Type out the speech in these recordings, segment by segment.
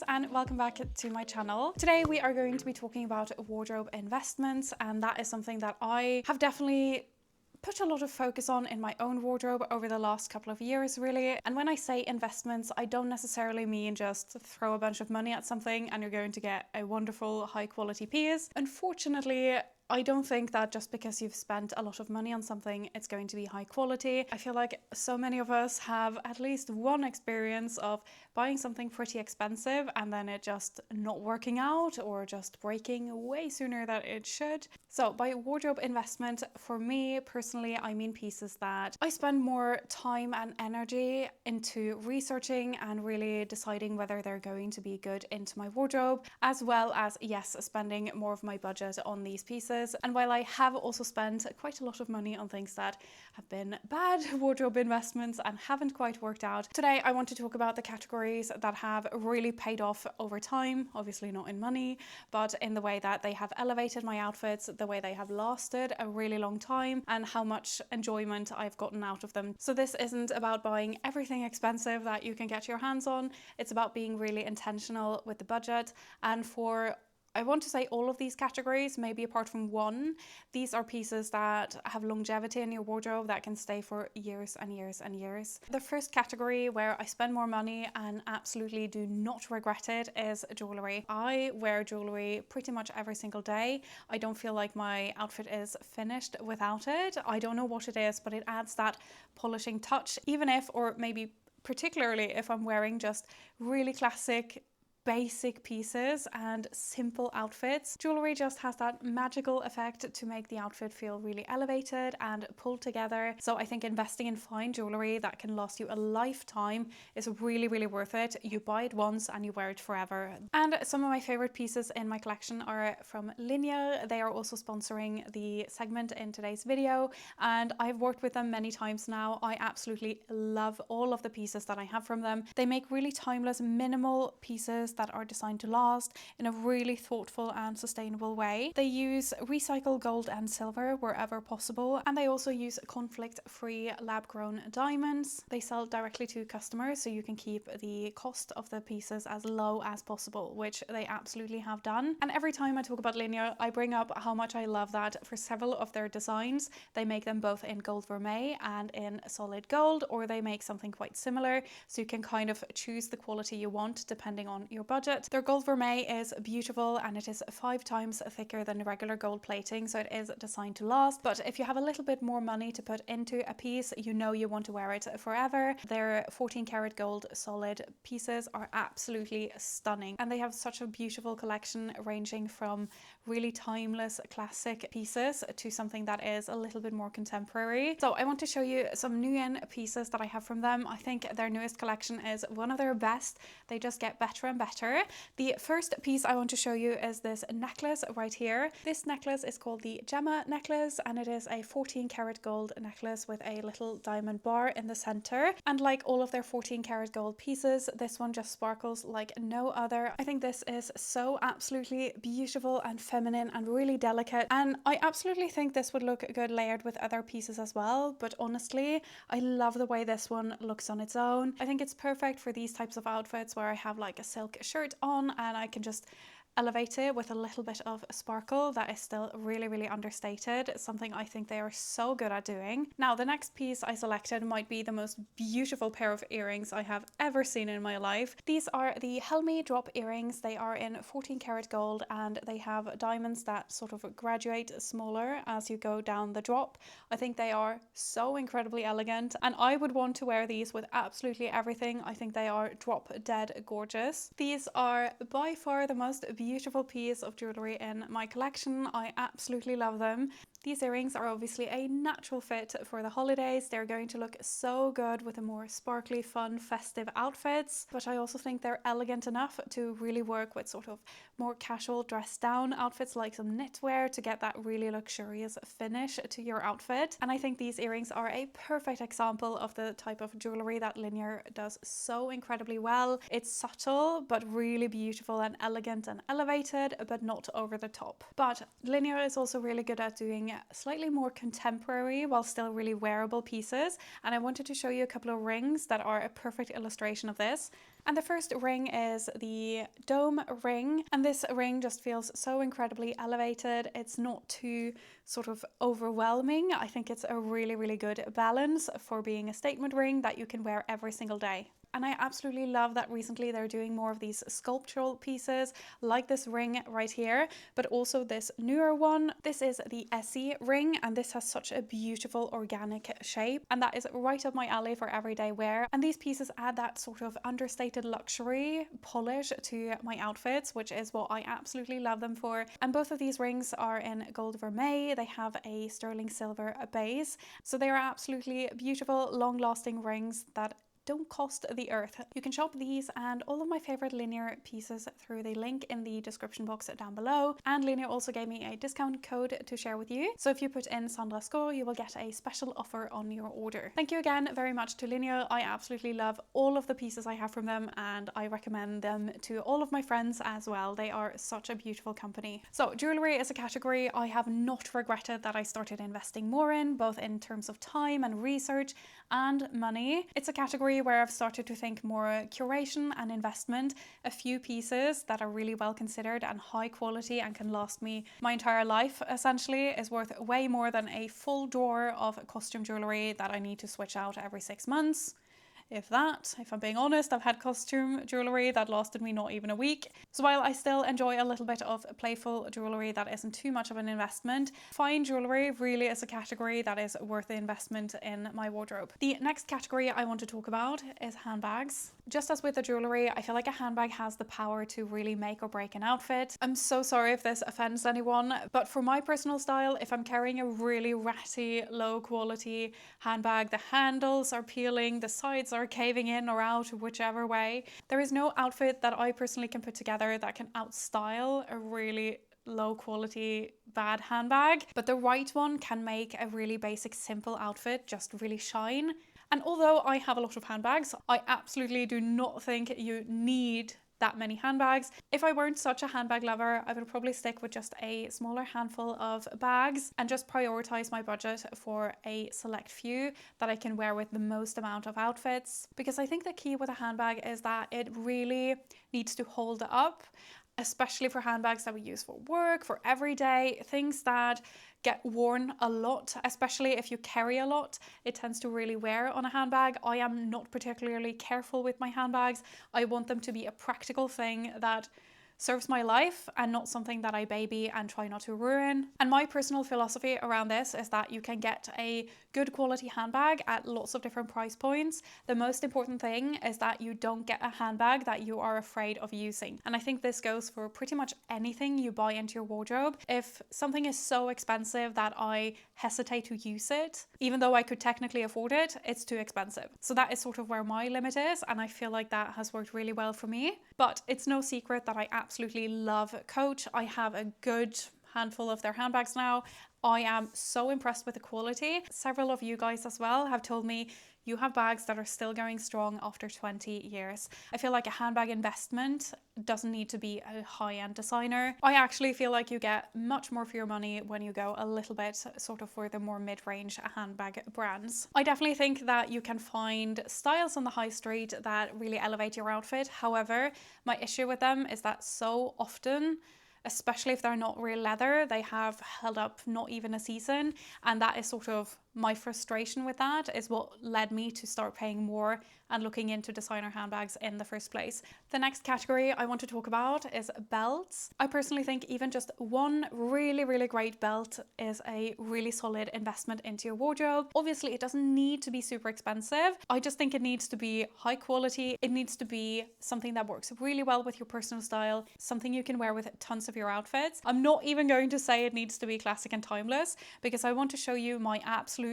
guys, and welcome back to my channel. Today we are going to be talking about wardrobe investments, and that is something that I have definitely put a lot of focus on in my own wardrobe over the last couple of years, really. And when I say investments, I don't necessarily mean just throw a bunch of money at something and you're going to get a wonderful high quality piece. Unfortunately, I don't think that just because you've spent a lot of money on something, it's going to be high quality. I feel like so many of us have at least one experience of buying something pretty expensive and then it just not working out or just breaking way sooner than it should. So by wardrobe investment, for me personally, I mean pieces that I spend more time and energy into researching and really deciding whether they're going to be good into my wardrobe, as well as, yes, spending more of my budget on these pieces. And while I have also spent quite a lot of money on things that have been bad wardrobe investments and haven't quite worked out, today I want to talk about the categories that have really paid off over time, obviously not in money, but in the way that they have elevated my outfits, the way they have lasted a really long time, and how much enjoyment I've gotten out of them. So this isn't about buying everything expensive that you can get your hands on, it's about being really intentional with the budget. And for I want to say all of these categories, maybe apart from one, these are pieces that have longevity in your wardrobe that can stay for years and years and years. The first category where I spend more money and absolutely do not regret it is jewellery. I wear jewellery pretty much every single day. I don't feel like my outfit is finished without it. I don't know what it is, but it adds that polishing touch, even if, or maybe particularly if I'm wearing just really classic basic pieces and simple outfits. Jewelry just has that magical effect to make the outfit feel really elevated and pulled together. So I think investing in fine jewelry that can last you a lifetime is really, really worth it. You buy it once and you wear it forever. And some of my favorite pieces in my collection are from Linjer. They are also sponsoring the segment in today's video, and I've worked with them many times now. I absolutely love all of the pieces that I have from them. They make really timeless, minimal pieces that are designed to last in a really thoughtful and sustainable way. They use recycled gold and silver wherever possible, and they also use conflict-free lab-grown diamonds. They sell directly to customers, so you can keep the cost of the pieces as low as possible, which they absolutely have done. And every time I talk about Linjer, I bring up how much I love that for several of their designs, they make them both in gold vermeil and in solid gold, or they make something quite similar, so you can kind of choose the quality you want depending on your budget. Their gold vermeil is beautiful and it is 5 times thicker than regular gold plating, so it is designed to last. But if you have a little bit more money to put into a piece, you know you want to wear it forever. Their 14 karat gold solid pieces are absolutely stunning, and they have such a beautiful collection ranging from really timeless classic pieces to something that is a little bit more contemporary. So I want to show you some new in pieces that I have from them. I think their newest collection is one of their best. They just get better and better. The first piece I want to show you is this necklace right here. This necklace is called the Gemma necklace, and it is a 14 karat gold necklace with a little diamond bar in the center. And like all of their 14 karat gold pieces, this one just sparkles like no other. I think this is so absolutely beautiful and feminine and really delicate, and I absolutely think this would look good layered with other pieces as well, but honestly I love the way this one looks on its own. I think it's perfect for these types of outfits where I have like a silk shirt on and I can just elevate it with a little bit of sparkle that is still really, really understated. It's something I think they are so good at doing. Now, the next piece I selected might be the most beautiful pair of earrings I have ever seen in my life. These are the Helmi drop earrings. They are in 14 karat gold and they have diamonds that sort of graduate smaller as you go down the drop. I think they are so incredibly elegant and I would want to wear these with absolutely everything. I think they are drop dead gorgeous. These are by far the most beautiful piece of jewellery in my collection. I absolutely love them. These earrings are obviously a natural fit for the holidays. They're going to look so good with a more sparkly, fun, festive outfits, but I also think they're elegant enough to really work with sort of more casual dressed down outfits like some knitwear to get that really luxurious finish to your outfit. And I think these earrings are a perfect example of the type of jewellery that Linjer does so incredibly well. It's subtle, but really beautiful and elegant and elevated, but not over the top. But Linjer is also really good at doing slightly more contemporary while still really wearable pieces, and I wanted to show you a couple of rings that are a perfect illustration of this. And the first ring is the dome ring, and this ring just feels so incredibly elevated. It's not too sort of overwhelming. I think it's a really, really good balance for being a statement ring that you can wear every single day. And I absolutely love that recently they're doing more of these sculptural pieces like this ring right here, but also this newer one. This is the Essie ring, and this has such a beautiful organic shape, and that is right up my alley for everyday wear. And these pieces add that sort of understated luxury polish to my outfits, which is what I absolutely love them for. And both of these rings are in gold vermeil. They have a sterling silver base, so they are absolutely beautiful, long-lasting rings that don't cost the earth. You can shop these and all of my favorite Linjer pieces through the link in the description box down below. And Linjer also gave me a discount code to share with you. So if you put in Sandra Skår, you will get a special offer on your order. Thank you again very much to Linjer. I absolutely love all of the pieces I have from them, and I recommend them to all of my friends as well. They are such a beautiful company. So jewelry is a category I have not regretted that I started investing more in, both in terms of time and research and money. It's a category where I've started to think more curation and investment. A few pieces that are really well considered and high quality and can last me my entire life essentially is worth way more than a full drawer of costume jewelry that I need to switch out every 6 months. If I'm being honest, I've had costume jewelry that lasted me not even a week. So while I still enjoy a little bit of playful jewelry that isn't too much of an investment, fine jewelry really is a category that is worth the investment in my wardrobe. The next category I want to talk about is handbags. Just as with the jewelry, I feel like a handbag has the power to really make or break an outfit. I'm so sorry if this offends anyone, but for my personal style, if I'm carrying a really ratty, low quality handbag, the handles are peeling, the sides are caving in or out, whichever way. There is no outfit that I personally can put together that can outstyle a really low quality bad handbag, but the right one can make a really basic simple outfit just really shine. And although I have a lot of handbags, I absolutely do not think you need that many handbags. If I weren't such a handbag lover, I would probably stick with just a smaller handful of bags and just prioritize my budget for a select few that I can wear with the most amount of outfits. Because I think the key with a handbag is that it really needs to hold up, especially for handbags that we use for work, for everyday, things that get worn a lot, especially if you carry a lot. It tends to really wear on a handbag. I am not particularly careful with my handbags. I want them to be a practical thing that serves my life and not something that I baby and try not to ruin. And my personal philosophy around this is that you can get a good quality handbag at lots of different price points. The most important thing is that you don't get a handbag that you are afraid of using. And I think this goes for pretty much anything you buy into your wardrobe. If something is so expensive that I hesitate to use it, even though I could technically afford it, it's too expensive. So that is sort of where my limit is, and I feel like that has worked really well for me. But it's no secret that I absolutely love Coach. I have a good handful of their handbags now. I am so impressed with the quality. Several of you guys as well have told me you have bags that are still going strong after 20 years. I feel like a handbag investment doesn't need to be a high-end designer. I actually feel like you get much more for your money when you go a little bit sort of for the more mid-range handbag brands. I definitely think that you can find styles on the high street that really elevate your outfit. However, my issue with them is that so often, especially if they're not real leather, they have held up not even a season, and that is sort of my frustration with that, is what led me to start paying more and looking into designer handbags in the first place. The next category I want to talk about is belts. I personally think even just one really, really great belt is a really solid investment into your wardrobe. Obviously, it doesn't need to be super expensive. I just think it needs to be high quality. It needs to be something that works really well with your personal style, something you can wear with tons of your outfits. I'm not even going to say it needs to be classic and timeless, because I want to show you my absolute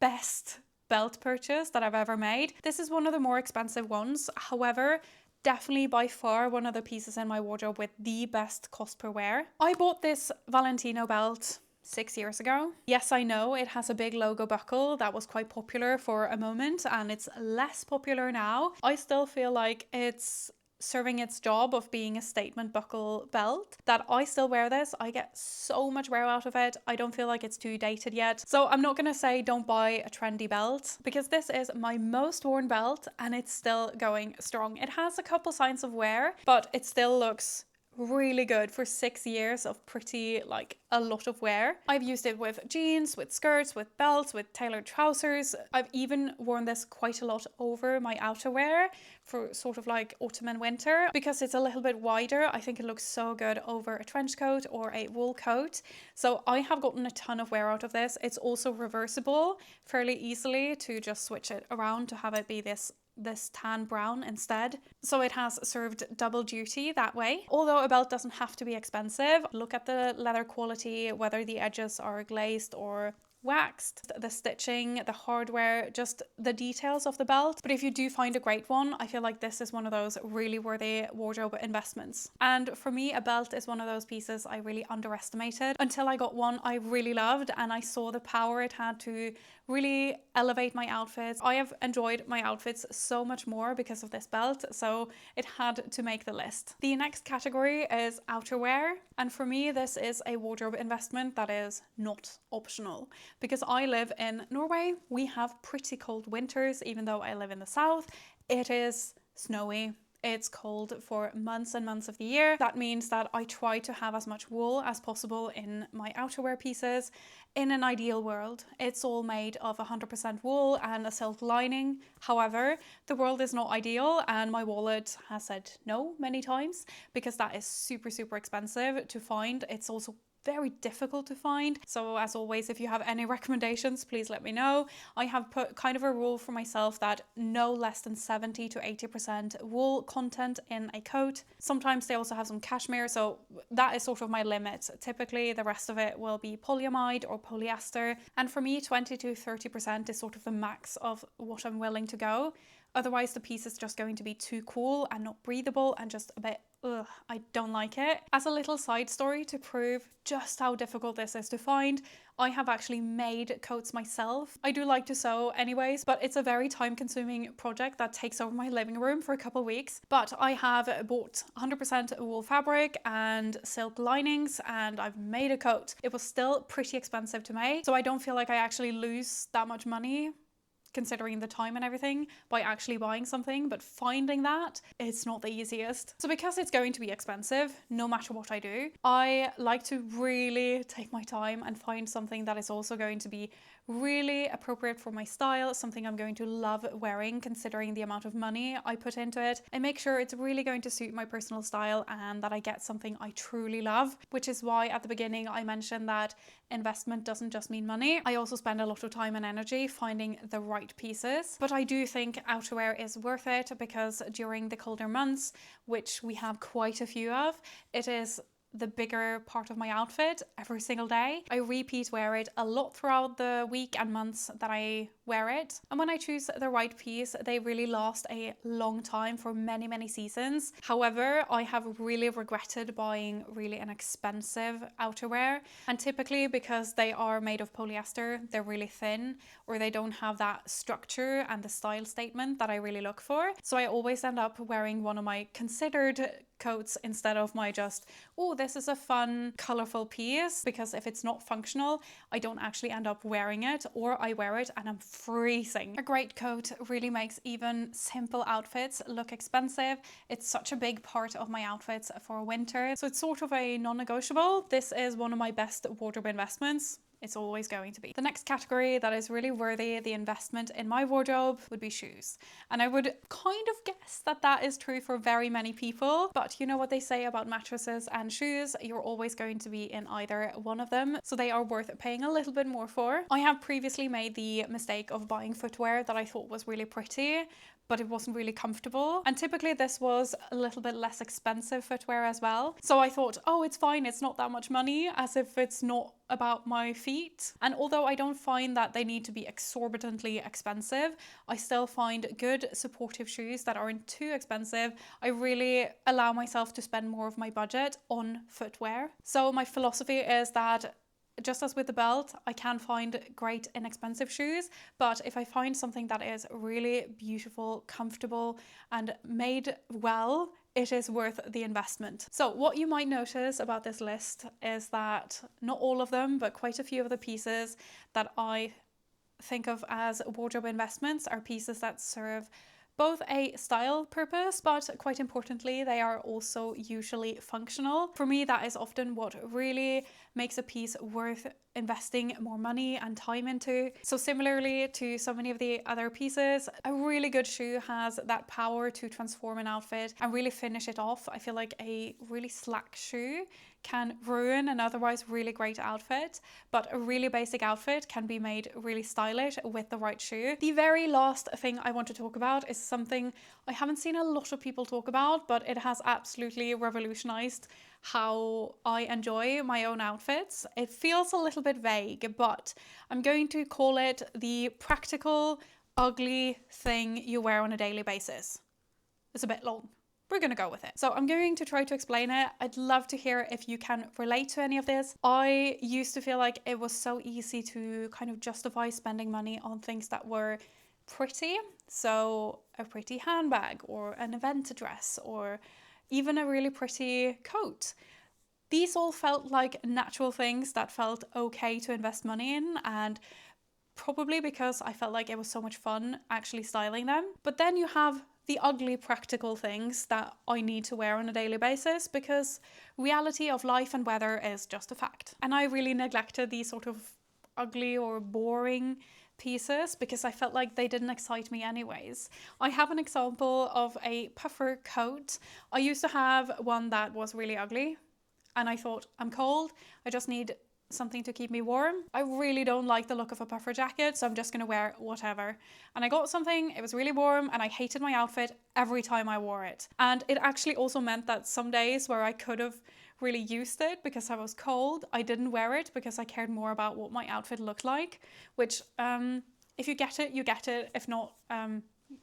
best belt purchase that I've ever made. This is one of the more expensive ones. However, definitely by far one of the pieces in my wardrobe with the best cost per wear. I bought this Valentino belt 6 years ago. Yes, I know it has a big logo buckle that was quite popular for a moment and it's less popular now. I still feel like it's serving its job of being a statement buckle belt that I still wear this. I get so much wear out of it. I don't feel like it's too dated yet. So I'm not gonna say don't buy a trendy belt, because this is my most worn belt and it's still going strong. It has a couple signs of wear, but it still looks really good for 6 years of pretty, like, a lot of wear. I've used it with jeans, with skirts, with belts, with tailored trousers. I've even worn this quite a lot over my outerwear for sort of like autumn and winter, because it's a little bit wider. I think it looks so good over a trench coat or a wool coat. So I have gotten a ton of wear out of this. It's also reversible fairly easily to just switch it around to have it be this tan brown instead. So it has served double duty that way. Although a belt doesn't have to be expensive, look at the leather quality, whether the edges are glazed or waxed, the stitching, the hardware, just the details of the belt. But if you do find a great one, I feel like this is one of those really worthy wardrobe investments. And for me, a belt is one of those pieces I really underestimated until I got one I really loved and I saw the power it had to really elevate my outfits. I have enjoyed my outfits so much more because of this belt, so it had to make the list. The next category is outerwear, and for me this is a wardrobe investment that is not optional. Because I live in Norway, we have pretty cold winters. Even though I live in the south, it is snowy. It's cold for months and months of the year. That means that I try to have as much wool as possible in my outerwear pieces. In an ideal world, it's all made of 100% wool and a silk lining. However, the world is not ideal and my wallet has said no many times, because that is super, super expensive to find. It's also very difficult to find. So as always, if you have any recommendations, please let me know. I have put kind of a rule for myself that no less than 70 to 80% wool content in a coat. Sometimes they also have some cashmere, so that is sort of my limit. Typically the rest of it will be polyamide or polyester, and for me 20 to 30% is sort of the max of what I'm willing to go. Otherwise the piece is just going to be too cool and not breathable and just a bit, I don't like it. As a little side story to prove just how difficult this is to find, I have actually made coats myself. I do like to sew anyways, but it's a very time-consuming project that takes over my living room for a couple of weeks. But I have bought 100% wool fabric and silk linings and I've made a coat. It was still pretty expensive to make, so I don't feel like I actually lose that much money considering the time and everything by actually buying something, but finding that, it's not the easiest. So because it's going to be expensive no matter what I do, I like to really take my time and find something that is also going to be really appropriate for my style, something I'm going to love wearing considering the amount of money I put into it, and make sure it's really going to suit my personal style and that I get something I truly love, which is why at the beginning I mentioned that investment doesn't just mean money. I also spend a lot of time and energy finding the right pieces. But I do think outerwear is worth it because during the colder months, which we have quite a few of, it is the bigger part of my outfit every single day. I repeat wear it a lot throughout the week and months that I wear it. And when I choose the right piece, they really last a long time for many, many seasons. However, I have really regretted buying really inexpensive outerwear. And typically because they are made of polyester, they're really thin, or they don't have that structure and the style statement that I really look for. So I always end up wearing one of my considered coats instead of my just, oh, this is a fun, colorful piece, because if it's not functional, I don't actually end up wearing it, or I wear it and I'm freezing. A great coat really makes even simple outfits look expensive. It's such a big part of my outfits for winter, so it's sort of a non-negotiable. This is one of my best wardrobe investments. It's always going to be. The next category that is really worthy the investment in my wardrobe would be shoes. And I would kind of guess that that is true for very many people, but you know what they say about mattresses and shoes, you're always going to be in either one of them, so they are worth paying a little bit more for. I have previously made the mistake of buying footwear that I thought was really pretty, but it wasn't really comfortable. And typically this was a little bit less expensive footwear as well. So I thought, oh, it's fine, it's not that much money, as if it's not about my feet. And although I don't find that they need to be exorbitantly expensive, I still find good supportive shoes that aren't too expensive. I really allow myself to spend more of my budget on footwear. So my philosophy is that just as with the belt, I can find great inexpensive shoes, but if I find something that is really beautiful, comfortable, and made well, it is worth the investment. So what you might notice about this list is that not all of them, but quite a few of the pieces that I think of as wardrobe investments are pieces that serve both a style purpose, but quite importantly, they are also usually functional. For me, that is often what really makes a piece worth investing more money and time into. So similarly to so many of the other pieces, a really good shoe has that power to transform an outfit and really finish it off. I feel like a really slack shoe can ruin an otherwise really great outfit, but a really basic outfit can be made really stylish with the right shoe. The very last thing I want to talk about is something I haven't seen a lot of people talk about, but it has absolutely revolutionized how I enjoy my own outfits. It feels a little bit vague, but I'm going to call it the practical, ugly thing you wear on a daily basis. It's a bit long. We're going to go with it. So I'm going to try to explain it. I'd love to hear if you can relate to any of this. I used to feel like it was so easy to kind of justify spending money on things that were pretty. So a pretty handbag or an event dress or even a really pretty coat. These all felt like natural things that felt okay to invest money in, and probably because I felt like it was so much fun actually styling them. But then you have the ugly practical things that I need to wear on a daily basis because reality of life and weather is just a fact. And I really neglected these sort of ugly or boring pieces because I felt like they didn't excite me anyways. I have an example of a puffer coat. I used to have one that was really ugly and I thought, I'm cold, I just need something to keep me warm. I really don't like the look of a puffer jacket, so I'm just gonna wear whatever. And I got something, it was really warm, and I hated my outfit every time I wore it. And it actually also meant that some days where I could have really used it because I was cold, I didn't wear it because I cared more about what my outfit looked like, which if you get it, you get it. If not,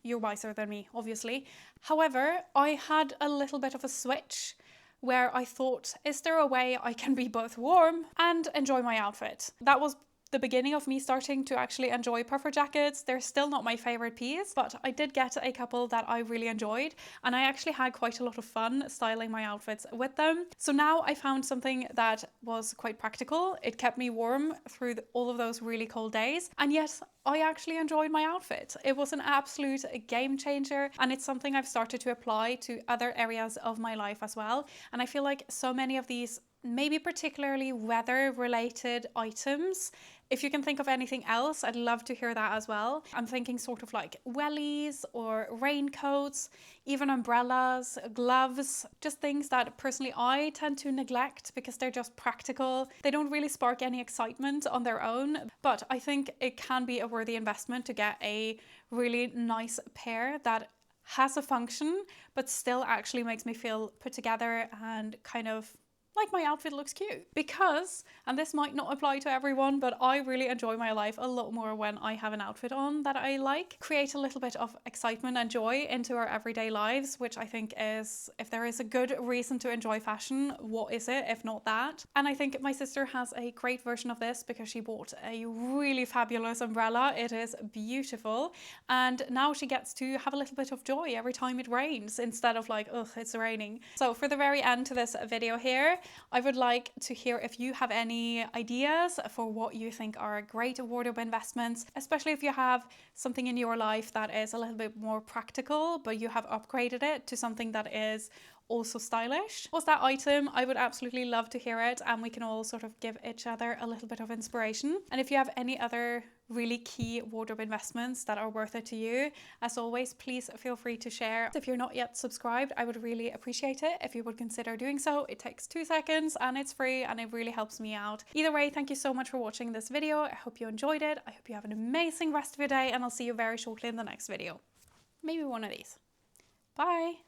you're wiser than me, obviously. However, I had a little bit of a switch where I thought, is there a way I can be both warm and enjoy my outfit? That was the beginning of me starting to actually enjoy puffer jackets. They're still not my favorite piece, but I did get a couple that I really enjoyed, and I actually had quite a lot of fun styling my outfits with them. So now I found something that was quite practical. It kept me warm through all of those really cold days, and yet I actually enjoyed my outfit. It was an absolute game changer, and it's something I've started to apply to other areas of my life as well. And I feel like so many of these maybe particularly weather related items, if you can think of anything else, I'd love to hear that as well. I'm thinking sort of like wellies or raincoats, even umbrellas, gloves, just things that personally I tend to neglect because they're just practical. They don't really spark any excitement on their own, but I think it can be a worthy investment to get a really nice pair that has a function but still actually makes me feel put together and kind of like my outfit looks cute. Because, and this might not apply to everyone, but I really enjoy my life a lot more when I have an outfit on that I like. Create a little bit of excitement and joy into our everyday lives, which I think is, if there is a good reason to enjoy fashion, what is it if not that? And I think my sister has a great version of this because she bought a really fabulous umbrella. It is beautiful, and now she gets to have a little bit of joy every time it rains instead of like, ugh, it's raining. So for the very end to this video here, I would like to hear if you have any ideas for what you think are great wardrobe investments, especially if you have something in your life that is a little bit more practical, but you have upgraded it to something that is also stylish. What's that item? I would absolutely love to hear it, and we can all sort of give each other a little bit of inspiration. And if you have any other really key wardrobe investments that are worth it to you, as always, please feel free to share. If you're not yet subscribed, I would really appreciate it if you would consider doing so. It takes 2 seconds and it's free and it really helps me out. Either way, thank you so much for watching this video. I hope you enjoyed it. I hope you have an amazing rest of your day, and I'll see you very shortly in the next video. Maybe one of these. Bye!